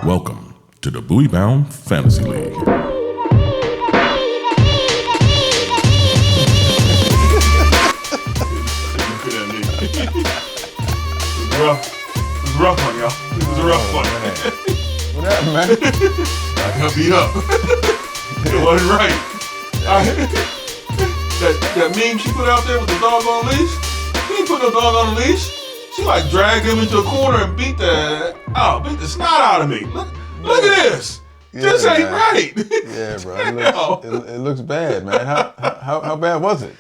Welcome to the Bowie Bound Fantasy League. It was rough one, y'all. It was a rough one. What happened, man? I got beat up. It wasn't right. That meme she put out there with the dog on a leash, she didn't put no dog on a leash. She like dragged him into a corner and beat the snot out of me. Look at this. This ain't right. Yeah, bro. It looks bad, man. How bad was it?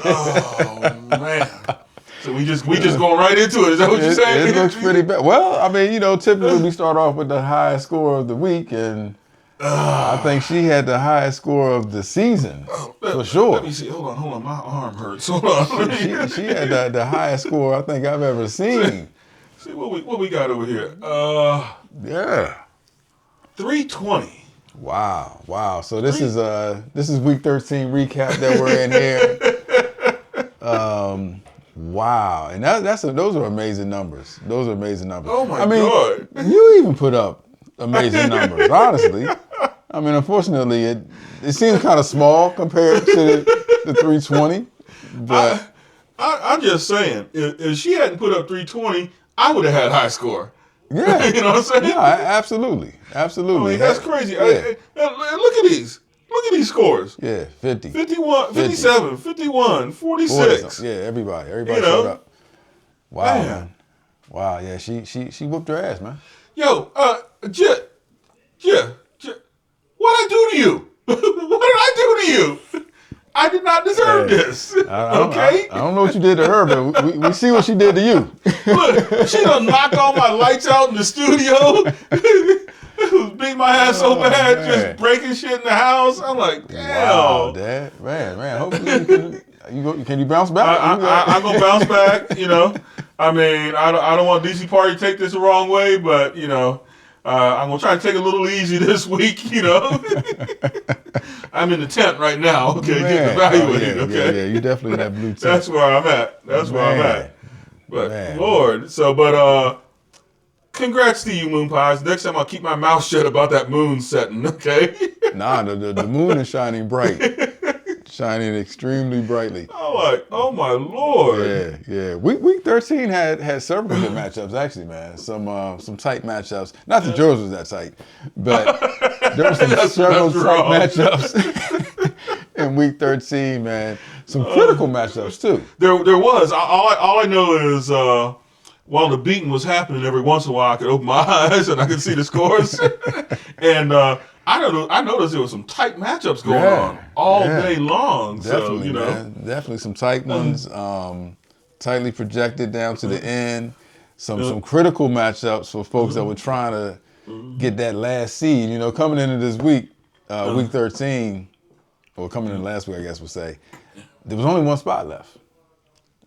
Oh man. So we just going right into it. Is that what you're saying? It looks pretty bad. Well, I mean, typically we start off with the highest score of the week, and I think she had the highest score of the season, for sure. Let me see. Hold on. My arm hurts. Hold on. She had the highest score I think I've ever seen. See what we got over here. Yeah. 320. Wow. So this is week 13 recap that we're in here. Wow, and those are amazing numbers. Oh my God! You even put up amazing numbers. Honestly, I mean, unfortunately, it seems kind of small compared to the 320. But I'm just saying, if she hadn't put up 320, I would have had high score. Yeah, you know what I'm saying? Yeah, absolutely. I mean, that's crazy. Yeah. Look at these. Look at these scores. Yeah, 50. 51, 57, 51, 46. Yeah, everybody showed up. Wow, man. Wow, yeah, she whooped her ass, man. Yo, what'd I do to you? What did I do to you? I did not deserve this. Okay? I don't know what you did to her, but we see what she did to you. Look, she done knocked all my lights out in the studio. Beat my ass so bad, just breaking shit in the house. I'm like, damn. Wow, Dad. Man. Hopefully can you bounce back? I'm going to bounce back, I mean, I don't want DC Party to take this the wrong way, but, I'm going to try to take it a little easy this week, I'm in the tent right now, okay, getting evaluated, okay? Yeah, you definitely in that blue tent. That's where I'm at. But, Lord, congrats to you, Moon Pies. Next time I'll keep my mouth shut about that moon setting, okay? Nah, the moon is shining bright. Shining extremely brightly. Oh my Lord. Yeah. Week 13 had several good matchups, actually, man. Some tight matchups. Not that yours was that tight, but there were several tight matchups in week 13, man. Some critical matchups, too. There was. All I know is while the beating was happening, every once in a while I could open my eyes and I could see the scores. And I noticed there was some tight matchups going on all day long. Definitely, so, man. Definitely some tight ones, tightly projected down to the end. Some critical matchups for folks that were trying to get that last seed. Coming into this week, week 13, or coming in last week, I guess we'll say, there was only one spot left.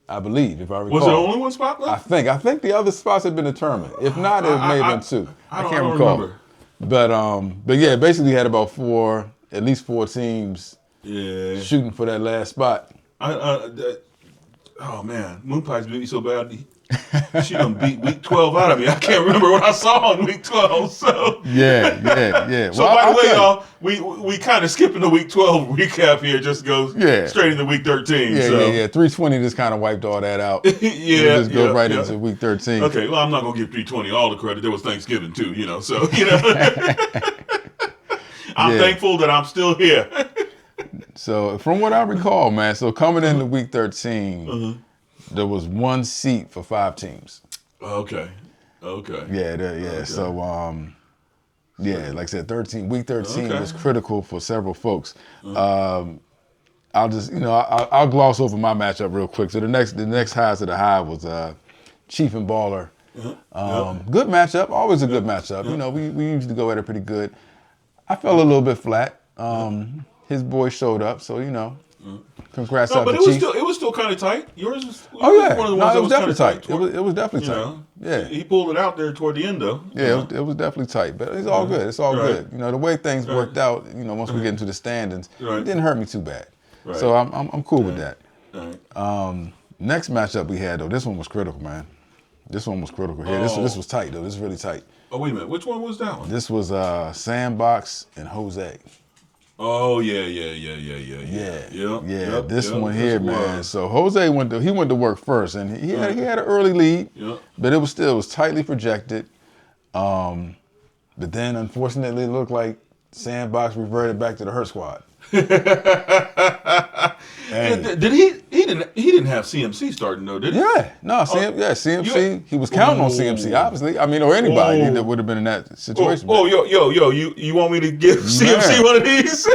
I believe, if I recall. Was there only one spot left? I think the other spots had been determined. If not, it may have been two. I can't recall. Remember. But yeah, basically had about at least four teams shooting for that last spot. Oh man, Moon Pies beat me so bad. She done beat week 12 out of me. I can't remember what I saw in week 12. So yeah. So by the way, y'all, we kind of skipping the week 12 recap here. Just go straight into week 13. Yeah. 320 just kind of wiped all that out. Just go right into week 13. Okay, well, I'm not gonna give 320 all the credit. There was Thanksgiving too, So I'm thankful that I'm still here. So from what I recall, man, so coming into week 13. There was one seat for 5 teams. Okay. Yeah. Okay. So, like I said, week 13 was critical for several folks. I'll just, I'll gloss over my matchup real quick. So the next highest of the high was Chief and Baller. Good matchup, always a good matchup. We usually go at it pretty good. I fell a little bit flat. His boy showed up, so congrats out to Chief. It was still kind of tight. Yours was one of the ones that it was definitely tight. Toward, it was definitely tight. Yeah. He pulled it out there toward the end, though. Yeah, it was definitely tight, but it's all good. It's all good. The way things worked out, once we get into the standings, it didn't hurt me too bad. Right. So I'm cool with that. Right. Next matchup we had, though, this one was critical, man. This one was critical here. This was tight, though. This is really tight. Oh, wait a minute. Which one was that one? This was Sandbox and Jose. Oh, yeah. This one here, man. So Jose went to work first, and he had an early lead, but it was tightly projected. But then, unfortunately, it looked like Sandbox reverted back to the Hurt Squad. Did he didn't have CMC starting though, did he? CMC. He was counting on CMC, obviously. I mean, or anybody that would have been in that situation. You want me to give CMC one of these?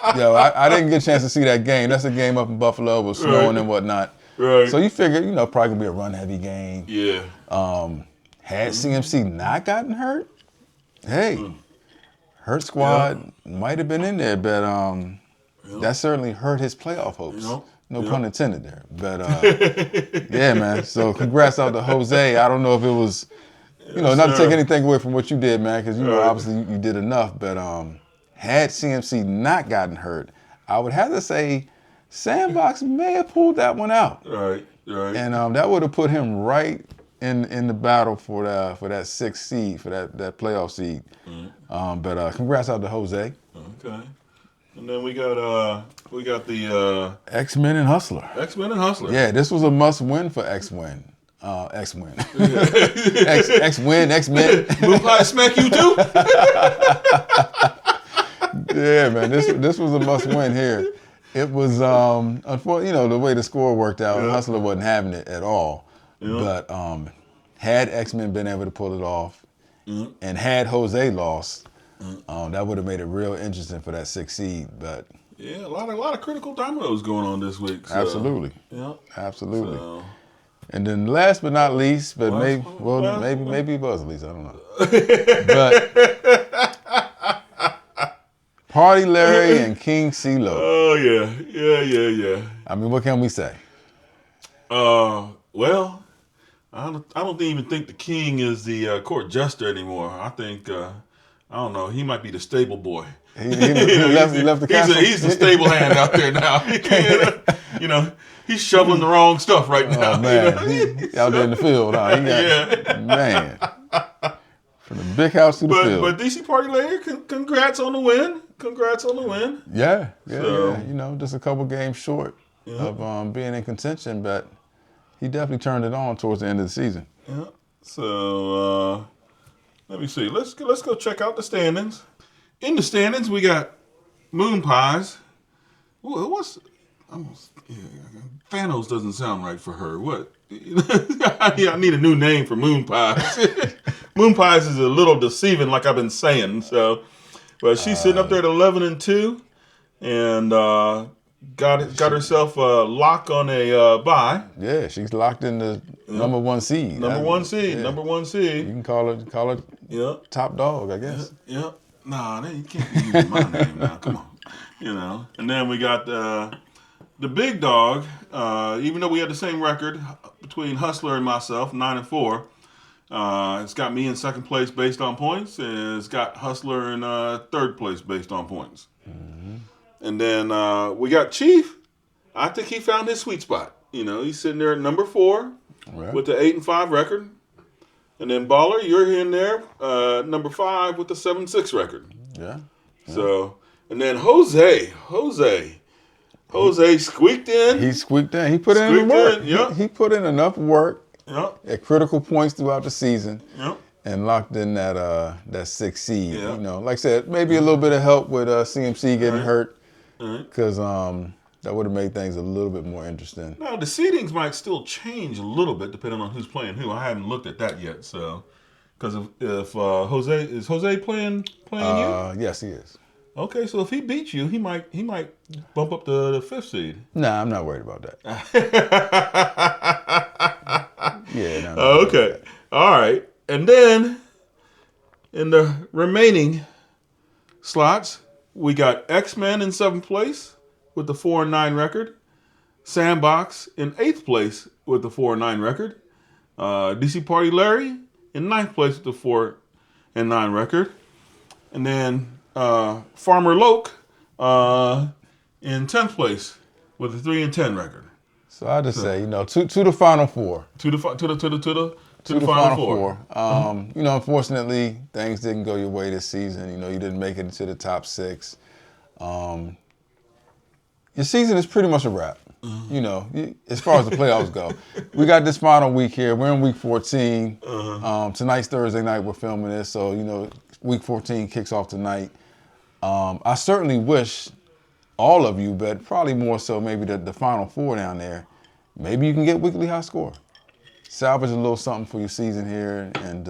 I didn't get a chance to see that game. That's a game up in Buffalo. It was snowing and whatnot. Right. So you figure, probably gonna be a run-heavy game. Yeah. Had CMC not gotten hurt, Hurt Squad might have been in there, but that certainly hurt his playoff hopes. No pun intended there. But yeah, man. So congrats out to Jose. I don't know if it was, not to take anything away from what you did, man, because obviously you did enough. But had CMC not gotten hurt, I would have to say Sandbox may have pulled that one out. Right. And that would have put him right in the battle for that sixth seed, for that playoff seed. But congrats out to Jose. Okay. And then we got the X-Men and Hustler. X-Men and Hustler. Yeah, this was a must-win for X-Win. X-Win. X-Win, X-Men. Move high, smack you too. Yeah, man. This was a must-win here. It was unfortunately, the way the score worked out, Hustler wasn't having it at all. But had X-Men been able to pull it off, and had Jose lost, that would have made it real interesting for that sixth seed. But yeah, a lot of critical dominoes going on this week. So. Absolutely. Yeah. Absolutely. So. And then last but not least, but maybe it was at least, I don't know. But Party Larry and King CeeLo. Oh yeah. I mean, what can we say? Well, I don't even think the King is the court jester anymore. I think I don't know. He might be the stable boy. He left the castle. He's the stable hand out there now. He's shoveling the wrong stuff right now. Oh man, he out there in the field. Man, from the big house to the field. But DC Party Larry, congrats on the win. Yeah. Just a couple games short of being in contention, but he definitely turned it on towards the end of the season. Yeah. So let me see. Let's go check out the standings. In the standings, we got Moon Pies. Thanos doesn't sound right for her. What? I need a new name for Moon Pies. Moon Pies is a little deceiving, like I've been saying. So, but she's sitting up there at 11-2, and got herself a lock on a bye. Yeah, she's locked in the number one seed. Number one seed. You can call her top dog, I guess. Yeah. Nah, you can't be using my name now. Come on. And then we got the big dog. Even though we had the same record between Hustler and myself, 9-4, it's got me in second place based on points, and it's got Hustler in third place based on points. Mm-hmm. And then we got Chief. I think he found his sweet spot. He's sitting there at number 4 with the 8-5 record. And then Baller, you're in there, number 5 with the 7-6 record. Yeah. So, and then Jose squeaked in. He squeaked in. He put in work. He put in enough work at critical points throughout the season. And locked in that 6th seed. Like I said, maybe a little bit of help with CMC getting hurt, because that would have made things a little bit more interesting. Now the seedings might still change a little bit depending on who's playing who. I haven't looked at that yet. So, because if Jose playing you? Yes, he is. Okay, so if he beats you, he might bump up to the 5th seed. Nah, I'm not worried about that. Okay. All right. And then, in the remaining slots, we got X-Men in 7th place with the 4-9 record. Sandbox in 8th place with the 4-9 record. DC Party Larry in 9th place with the 4-9 record. And then Farmer Loke in 10th place with a 3-10 record. So I just say, to the Final Four. To the to the Final Four. You know, unfortunately, things didn't go your way this season. You know, you didn't make it into the top 6. Your season is pretty much a wrap. You know, as far as the playoffs go. We got this final week here. We're in week 14. Tonight's Thursday night. We're filming this. So, you know, week 14 kicks off tonight. I certainly wish all of you, but probably more so maybe the Final Four down there, maybe you can get weekly high score. Salvage a little something for your season here, and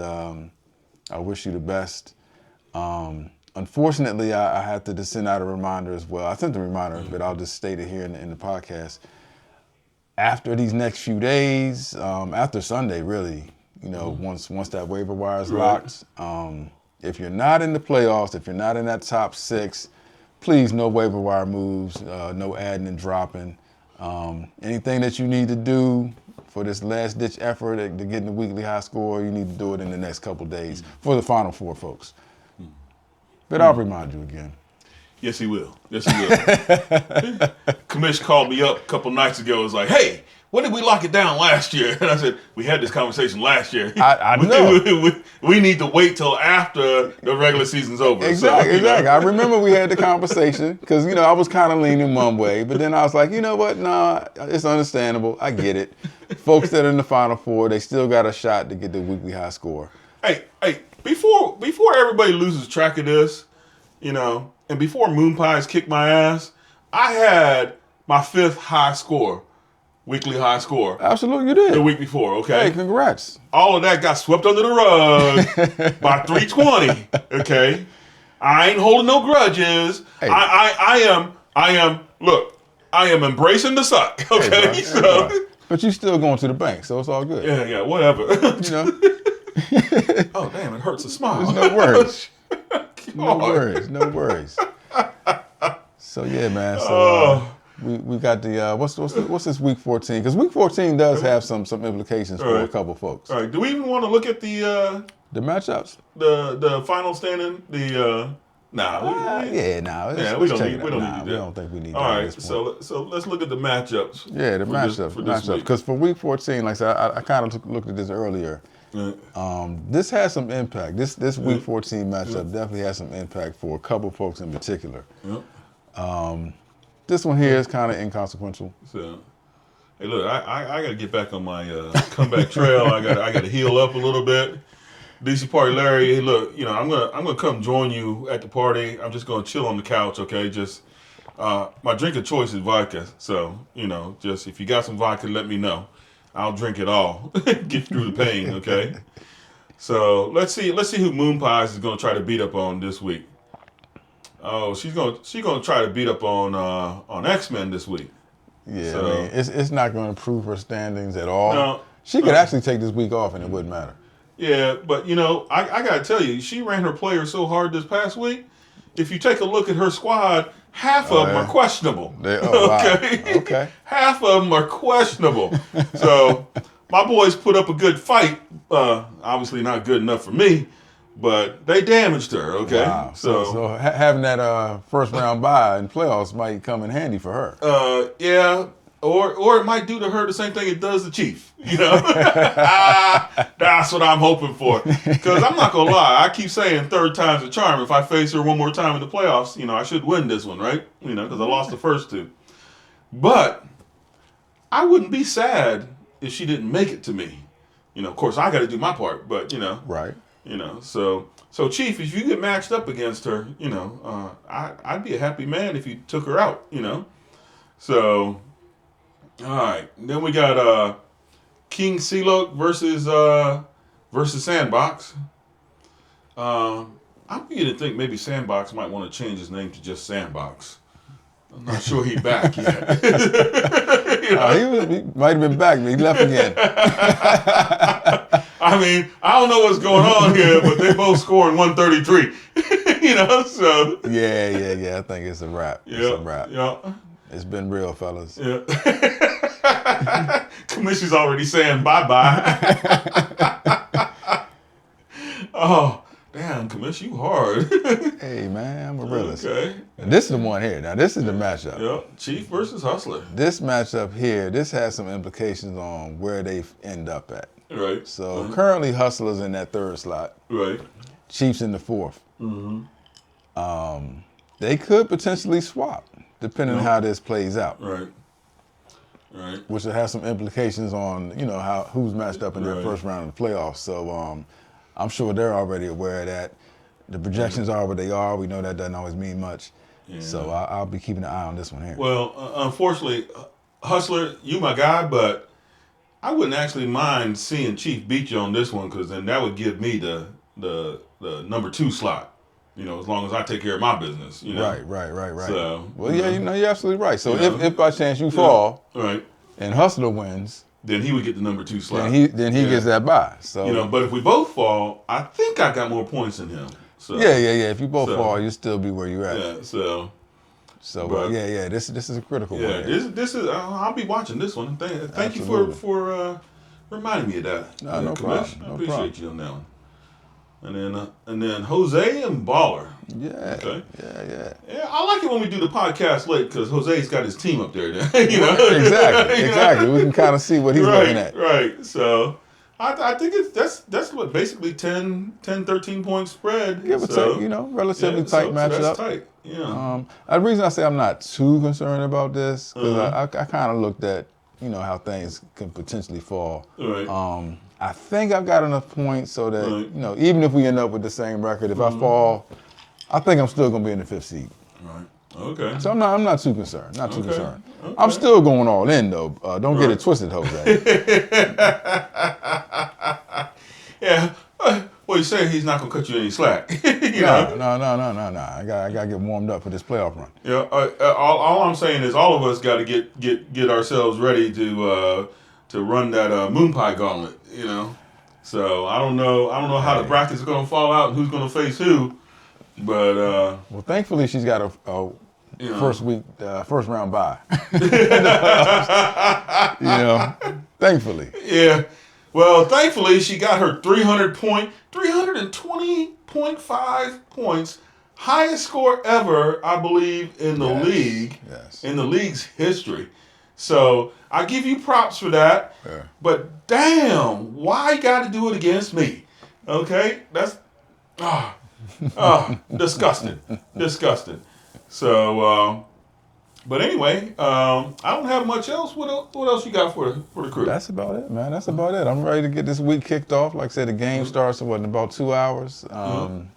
I wish you the best. Unfortunately, I had to just send out a reminder as well. I sent the reminder, but I'll just state it here in the podcast. After these next few days, after Sunday, really, you know, once that waiver wire is locked, if you're not in the playoffs, if you're not in that top 6, please, no waiver wire moves, no adding and dropping. Anything that you need to do for this last-ditch effort to get in the weekly high score, you need to do it in the next couple days for the Final Four, folks. But I'll remind you again. Yes, he will. Yes, he will. Commish called me up a couple nights ago. It was like, hey, when did we lock it down last year? And I said, we had this conversation last year. I know. We need to wait till after the regular season's over. Exactly, exactly. I remember we had the conversation because, you know, I was kind of leaning one way. But then I was like, you know what? Nah, it's understandable. I get it. Folks that are in the Final Four, they still got a shot to get the weekly high score. Hey, before everybody loses track of this, you know, and before Moon Pies kicked my ass, I had my 5th high score, weekly high score. Absolutely, you did. The week before, okay? Hey, congrats. All of that got swept under the rug by 320, okay? I ain't holding no grudges. Hey. I am embracing the suck, okay? Hey, bro. But you still going to the bank, so it's all good. Yeah, whatever. You know? Oh, damn, it hurts to smile. There's no worries. No worries. So yeah, man. So we got the what's this week 14? Because week 14 does have some implications for a couple folks. All right. Do we even want to look at the matchups? The final standing? We don't need that. We don't think we need that. All right. So let's look at the matchups. Yeah, the matchups. Because for week 14, like I said, I kind of looked at this earlier. This has some impact. This week 14 matchup definitely has some impact for a couple folks in particular. This one here is kind of inconsequential. So, hey, look, I got to get back on my comeback trail. I got to heal up a little bit. DC Party Larry, hey, look, you know, I'm gonna come join you at the party. I'm just gonna chill on the couch, okay? Just my drink of choice is vodka. So, you know, just if you got some vodka, let me know. I'll drink it all. Get through the pain, okay? So let's see who Moon Pies is gonna try to beat up on this week. Oh, she's gonna try to beat up on X-Men this week. Yeah, so, I mean, it's not gonna improve her standings at all. No, she could actually take this week off and it wouldn't matter. Yeah, but you know, I gotta tell you, she ran her players so hard this past week. If you take a look at her squad, half of them are questionable. Okay. Half of them are questionable. So my boys put up a good fight. Obviously not good enough for me, but they damaged her. Okay. Wow. So having that first round bye in playoffs might come in handy for her. Yeah. Or it might do to her the same thing it does to Chief. You know, that's what I'm hoping for. Because I'm not gonna lie, I keep saying third time's a charm. If I face her one more time in the playoffs, you know, I should win this one, right? You know, because I lost the first two. But I wouldn't be sad if she didn't make it to me. You know, of course, I got to do my part. But you know, right? You know, so Chief, if you get matched up against her, you know, I'd be a happy man if you took her out. You know, so. All right, then we got King CeeLo versus Sandbox. I'm beginning to think maybe Sandbox might want to change his name to just Sandbox. I'm not sure he's back yet. You know? He might have been back, but he left again. I mean, I don't know what's going on here, but they both scoring 133. You know, so. Yeah. I think it's a wrap. It's a wrap. Yeah. It's been real, fellas. Yeah. Commission's already saying bye-bye. Oh, damn, Commission, you hard. Hey, man, I'm a realist. Okay. And this is the one here. Now, this is the matchup. Yeah, Chief versus Hustler. This matchup here, this has some implications on where they end up at. Right. So currently Hustlers in that third slot. Right. Chiefs in the fourth. They could potentially swap, depending on how this plays out. Right. Right. Which will have some implications on, how who's matched up in their first round of the playoffs. So I'm sure they're already aware of that. The projections are what they are. We know that doesn't always mean much. Yeah. So I'll be keeping an eye on this one here. Well, unfortunately, Hustler, you my guy, but I wouldn't actually mind seeing Chief beat you on this one, because then that would give me the number 2 slot. As long as I take care of my business. Right. So, you're absolutely right. So if by chance you fall, right, and Hustler wins, then he would get the number 2 slot. Then he gets that bye. So but if we both fall, I think I got more points than him. So yeah. If you both fall, you'll still be where you're at. Yeah. So. But this is a critical one. Yeah, this is. I'll be watching this one. Thank you for reminding me of that. No problem. I appreciate you on that one. And then Jose and Baller. Yeah. Okay. Yeah. I like it when we do the podcast late, because Jose's got his team up there. Exactly. We can kind of see what he's looking at. Right. So I think that's what basically 10, 13 point spread. Give or take, relatively tight matchup. So that's tight. Yeah. The reason I say I'm not too concerned about this, because I kind of looked at how things can potentially fall. Right. I think I've got enough points so that even if we end up with the same record, if I fall, I think I'm still gonna be in the 5th seed. Right. Okay. So I'm not too concerned. Okay. I'm still going all in though. Don't get it twisted, Jose. Yeah. Well, you say he's not gonna cut you any slack. No. I gotta get warmed up for this playoff run. Yeah. All I'm saying is all of us got to get ourselves ready to run that moon pie gauntlet. So I don't know how the brackets are gonna fall out and who's gonna face who, but well, thankfully she's got a first round bye. Thankfully. Yeah. Well, thankfully she got her 320.5 points, highest score ever, I believe, in the league, in the league's history. So I give you props for that. Yeah. But damn, why you got to do it against me? Okay, that's disgusting. So, but anyway, I don't have much else. What else you got for the crew? That's about it, man. That's about it. I'm ready to get this week kicked off. Like I said, the game starts in about 2 hours. Got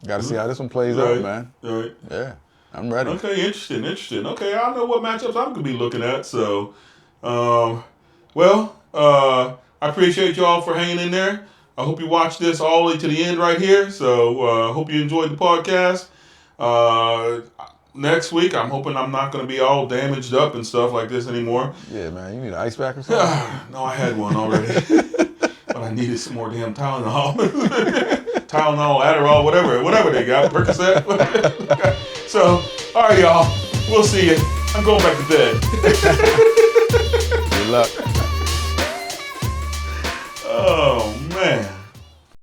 to see how this one plays out, man. Right. Yeah. I'm ready. Okay, interesting. Okay, I know what matchups I'm gonna be looking at. So, I appreciate y'all for hanging in there. I hope you watched this all the way to the end right here. So, hope you enjoyed the podcast. Next week, I'm hoping I'm not gonna be all damaged up and stuff like this anymore. Yeah, man. You need an ice pack or something? No, I had one already, but I needed some more damn Tylenol. Tylenol, Adderall, whatever they got, Percocet. So, all right, y'all. We'll see you. I'm going back to bed. Good luck. Oh.